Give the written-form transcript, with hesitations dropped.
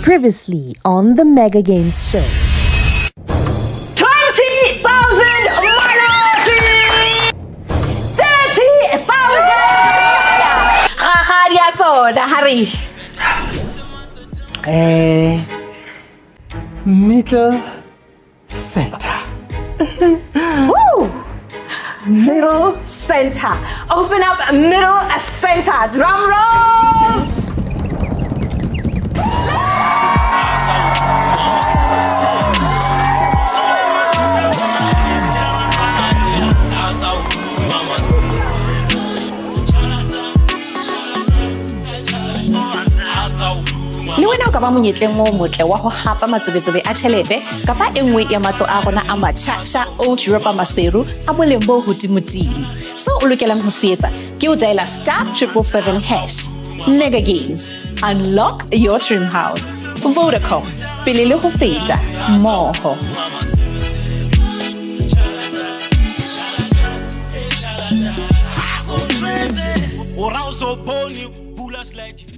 Previously on the Mega Games show. 20,000 minority! 30,000! Rakhali ya tsona, hurry. Middle center. Woo! Middle center. Open up middle center. Drum rolls! Le wena o ka ba monyetleng o motle wa ho hapa matsebetsebe a tjhelete kapa e nngwe ya matlo a rona a matjhatjha Old Europa Maseru a boleng bo hodimodimo. So o lokelang ho se etsa ke ho dialer *777#. Mega Games. Unlock your dream house. Vodacom. Pele le ho feta mmoho. Ora o so bone bula slide